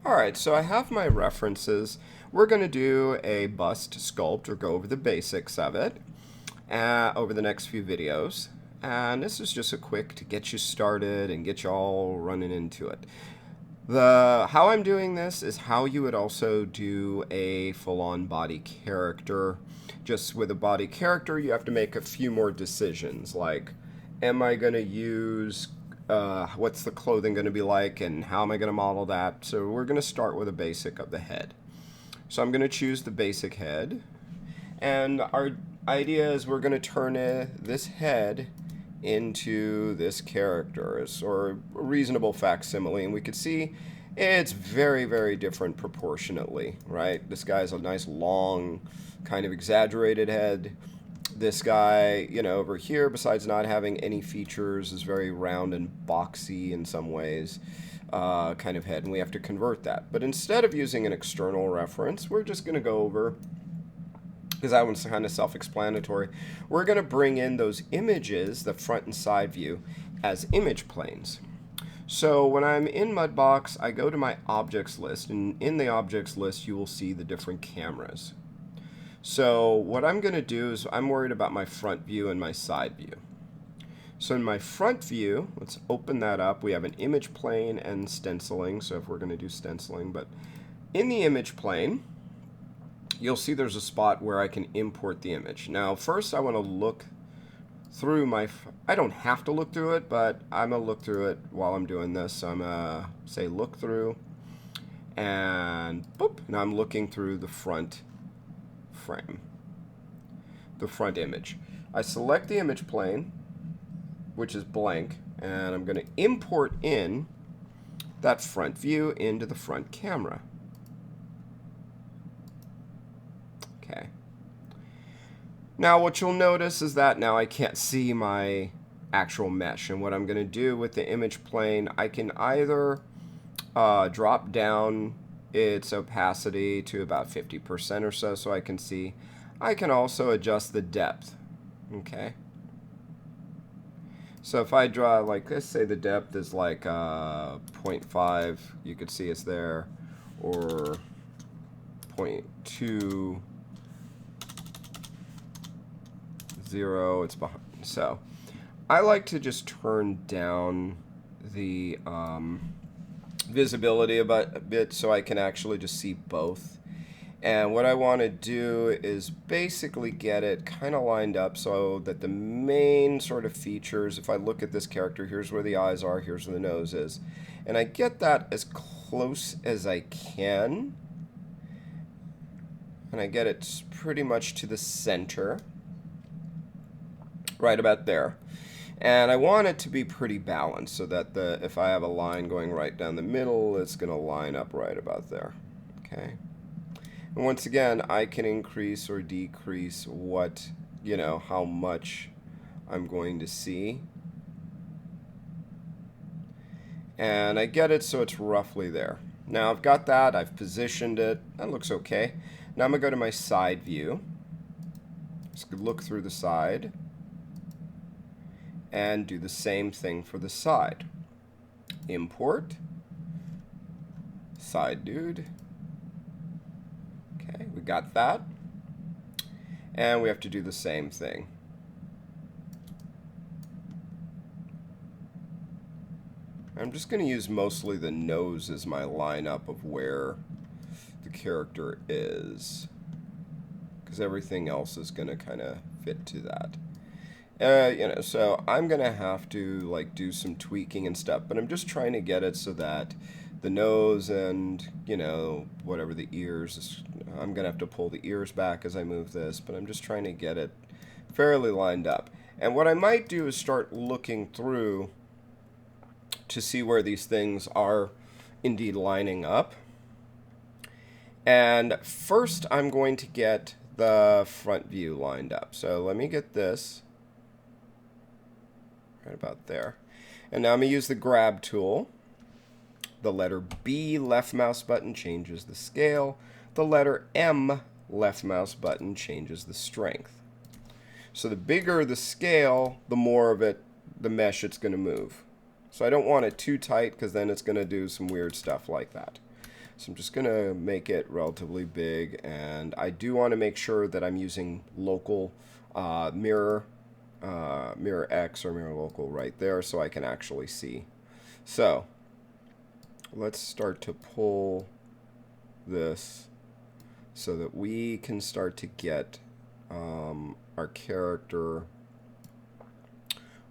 Alright, so I have my references. We're going to do a bust sculpt or go over the basics of it over the next few videos. And this is just a quick to get you started and get you all running into it. How I'm doing this is how you would also do a full-on body character. Just with a body character, you have to make a few more decisions, like, am I going to use, what's the clothing going to be like, and how am I going to model that? So we're going to start with a basic of the head. So I'm going to choose the basic head, and our idea is we're going to turn this head into this character, or a reasonable facsimile, and we could see it's very, very different proportionately, right? This guy's a nice long, kind of exaggerated head. This guy, you know, over here, besides not having any features, is very round and boxy in some ways, kind of head, and we have to convert that. But instead of using an external reference, we're just going to go over, because that one's kind of self-explanatory, we're going to bring in those images, the front and side view, as image planes. So when I'm in Mudbox, I go to my objects list, and in the objects list you will see the different cameras. So what I'm going to do is I'm worried about my front view and my side view. So in my front view, let's open that up. We have an image plane and stenciling, so if we're going to do stenciling, but in the image plane, you'll see there's a spot where I can import the image. Now, first I want to look through my, I don't have to look through it, but I'm going to look through it while I'm doing this. So I'm going to say look through, and boop, now I'm looking through the front frame, the front image. I select the image plane, which is blank, and I'm going to import in that front view into the front camera. Okay. Now what you'll notice is that now I can't see my actual mesh, and what I'm going to do with the image plane, I can either drop down its opacity to about 50% or so, so I can see. I can also adjust the depth. Okay. So if I draw, like, let's say the depth is like 0.5, you could see it's there, or 0.20, it's behind. So I like to just turn down the visibility a bit so I can actually just see both. And what I want to do is basically get it kind of lined up so that the main sort of features, if I look at this character, here's where the eyes are, here's where the nose is, and I get that as close as I can, and I get it pretty much to the center, right about there. And I want it to be pretty balanced so that if I have a line going right down the middle, it's going to line up right about there. Okay. And once again, I can increase or decrease what, you know, how much I'm going to see. And I get it so it's roughly there. Now I've got that, I've positioned it, that looks okay. Now I'm going to go to my side view. Just look through the side and do the same thing for the side. Import, side dude. Okay, we got that. And we have to do the same thing. I'm just going to use mostly the nose as my lineup of where the character is, because everything else is going to kind of fit to that. You know, so I'm going to have to like do some tweaking and stuff, but I'm just trying to get it so that the nose and, you know, whatever the ears, I'm going to have to pull the ears back as I move this, but I'm just trying to get it fairly lined up. And what I might do is start looking through to see where these things are indeed lining up. And first I'm going to get the front view lined up. So let me get this right about there. And now I'm going to use the grab tool. The letter B left mouse button changes the scale. The letter M left mouse button changes the strength. So the bigger the scale, the more of it, the mesh it's going to move. So I don't want it too tight because then it's going to do some weird stuff like that. So I'm just going to make it relatively big, and I do want to make sure that I'm using local mirror X or mirror local right there so I can actually see. So let's start to pull this so that we can start to get our character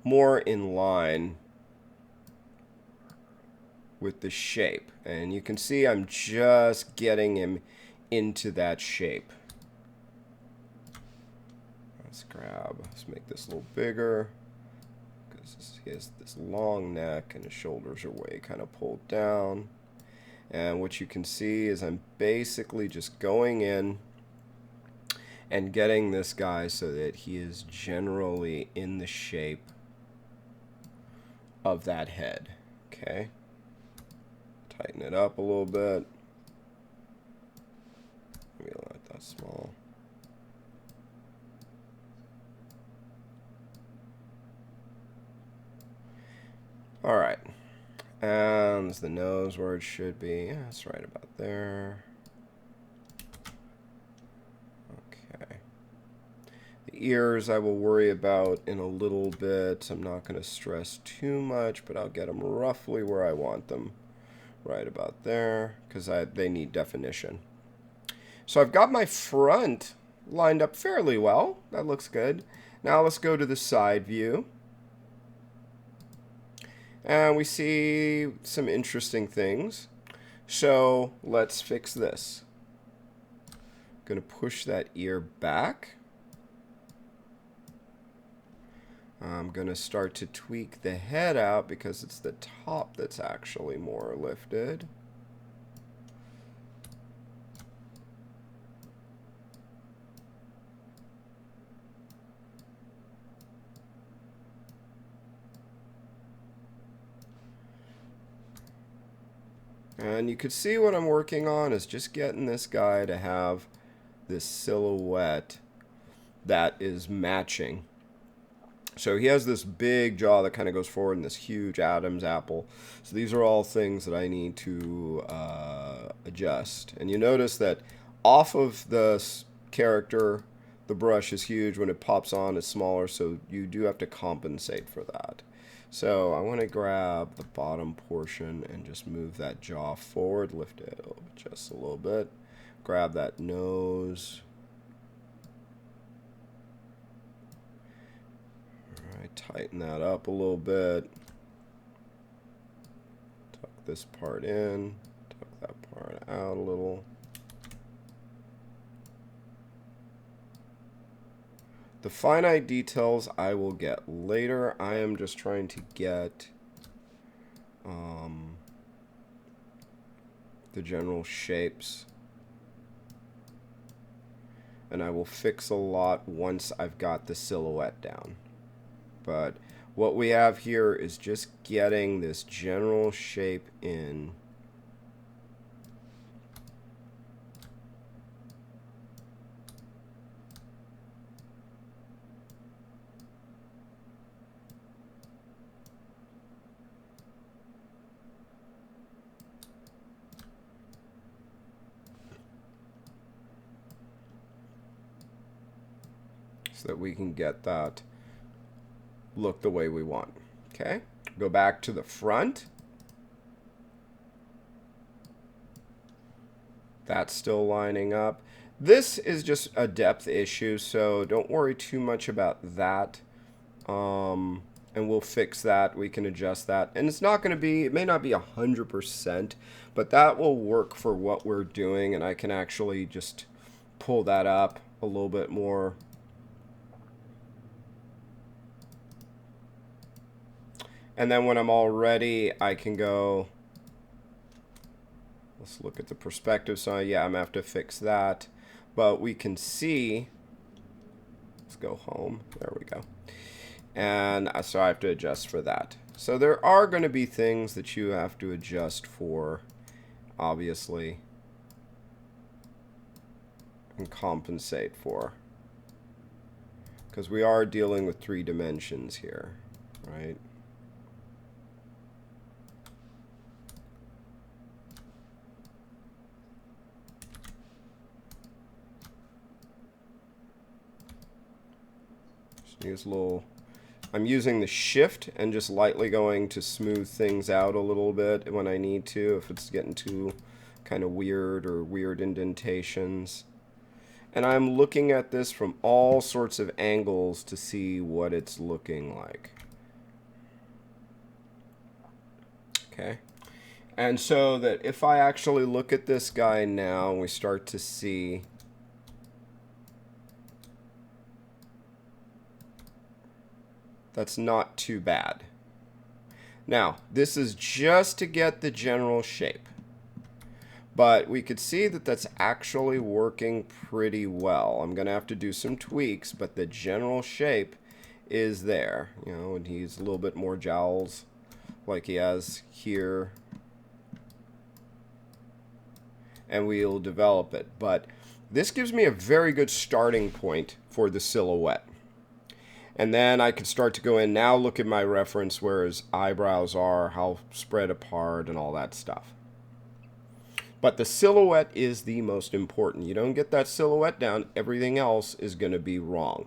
more in line with the shape. And you can see I'm just getting him into that shape. Let's make this a little bigger, because he has this long neck and his shoulders are way kind of pulled down. And what you can see is I'm basically just going in and getting this guy so that he is generally in the shape of that head. Okay. Tighten it up a little bit. Maybe not that small. All right. And the nose where it should be. Yeah, it's right about there. Okay. The ears I will worry about in a little bit. I'm not going to stress too much, but I'll get them roughly where I want them. Right about there, because they need definition. So I've got my front lined up fairly well. That looks good. Now let's go to the side view. And we see some interesting things. So let's fix this. I'm going to push that ear back. I'm going to start to tweak the head out because it's the top that's actually more lifted. And you could see what I'm working on is just getting this guy to have this silhouette that is matching. So he has this big jaw that kind of goes forward and this huge Adam's apple. So these are all things that I need to adjust. And you notice that off of the character, the brush is huge. When it pops on, it's smaller. So you do have to compensate for that. So I want to grab the bottom portion and just move that jaw forward, lift it up just a little bit. Grab that nose. Tighten that up a little bit. Tuck this part in. Tuck that part out a little. The finite details I will get later. I am just trying to get the general shapes. And I will fix a lot once I've got the silhouette down. But what we have here is just getting this general shape in. So that we can get that look the way we want. Okay, go back to the front. That's still lining up. This is just a depth issue, so don't worry too much about that. And we'll fix that. We can adjust that. And it's not going to be, it may not be 100%, but that will work for what we're doing. And I can actually just pull that up a little bit more. And then when I'm all ready, I can go, let's look at the perspective. So yeah, I'm going to have to fix that. But we can see, let's go home. There we go. And so I have to adjust for that. So there are going to be things that you have to adjust for, obviously, and compensate for. Because we are dealing with 3 dimensions here, right? Use a little. I'm using the shift and just lightly going to smooth things out a little bit when I need to, if it's getting too kind of weird or weird indentations. And I'm looking at this from all sorts of angles to see what it's looking like. Okay. And so that if I actually look at this guy now, we start to see that's not too bad. Now, this is just to get the general shape. But we could see that that's actually working pretty well. I'm going to have to do some tweaks, but the general shape is there. You know, and he's a little bit more jowls like he has here. And we'll develop it. But this gives me a very good starting point for the silhouette. And then I can start to go in now, look at my reference where his eyebrows are, how spread apart, and all that stuff. But the silhouette is the most important. You don't get that silhouette down, everything else is going to be wrong.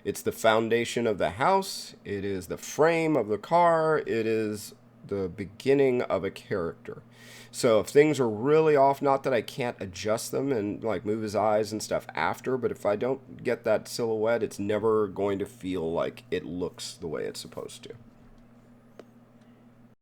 It's the foundation of the house. It is the frame of the car. It is the beginning of a character. So if things are really off, not that I can't adjust them and like move his eyes and stuff after, but if I don't get that silhouette, it's never going to feel like it looks the way it's supposed to.